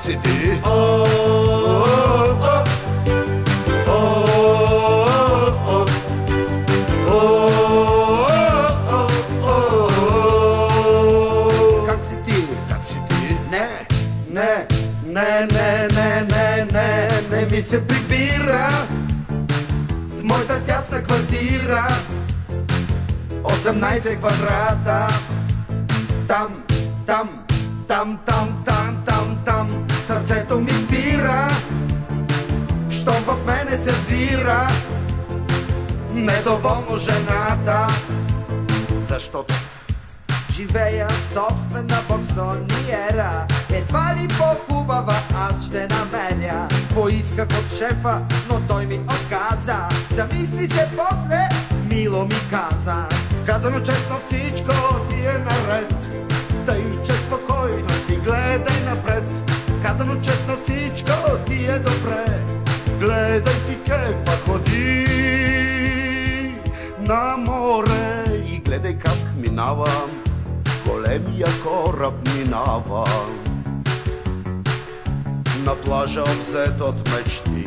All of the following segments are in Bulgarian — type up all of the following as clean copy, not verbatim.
си ти? Как си ти? Как си ти? Не ми се прибира в моята тясна квартира, 18 квадрата. Там сърцето ми спира, що в мене се взира недоволно жената, защото живея в собствена боксониера. Едва ли по-хубава аз ще намеря. Поисках от шефа, но той ми отказа. Замисли се после, мило ми каза: казано честно, всичко ти е наред, тъй че спокойно си гледай напред. Казано честно, всичко ти е добре, гледай си кефа, ходи на море и гледай как минава големия кораб минава. На плажа обзет от мечти,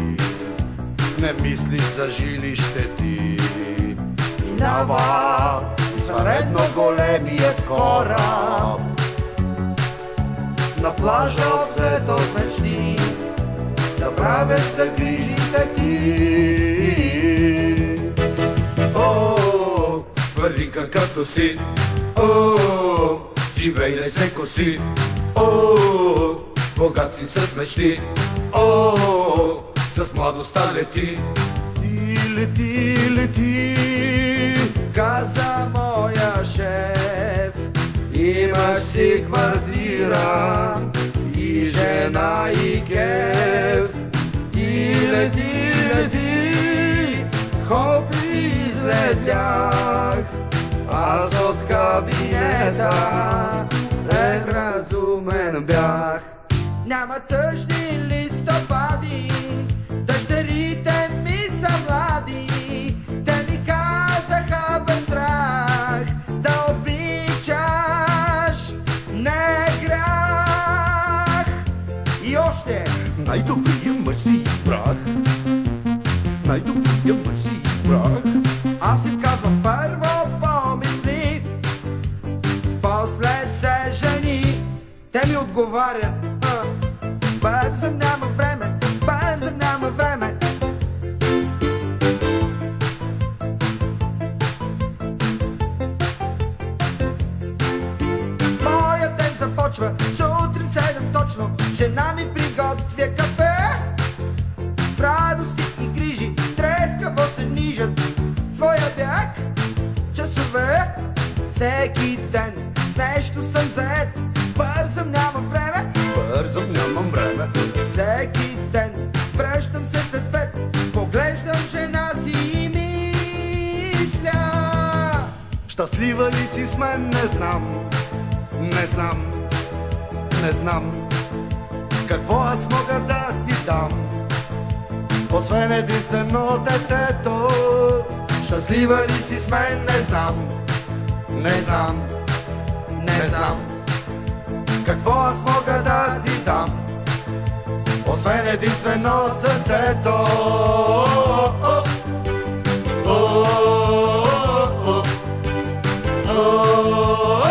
не мислиш за жилище ти. Минава извънредно големия кораб, на плажа обзет от мечти, забравяш за грижите ти. О, вървинка като си, о, живей не се коси, о, богат си с мечти, о, с младостта лети. И лети, каза моя шеф, имаш си квартира и жена и кеф. И лети, хоп излетях аз от кабинета, разумен бях. Няма тъжни листопади, дъщерите ми са млади. Те ми казаха без страх, да обичаш не е грях. И още Най-добрият мъж си избрах, най-добрият мъж си избрах. аз им казвам: първо помисли, после се жени. Те ми отговарят: бързам, няма време, бързам, няма време. Моят ден започва сутрин в 7 точно. Жена ми приготвя кафе, в радости и грижи трескаво се нижат своя бяг. Часове всеки ден с нещо съм зает. Бързам, нямам време, Бързам, нямам време. всеки ден връщам се след 5, поглеждам жена си и мисля: Щастлива ли си с мен, не знам. Какво аз мога да ти дам, освен единствено детето. щастлива ли си с мен, не знам. Какво аз мога да ти дам, освен единствено сърцето. Oh,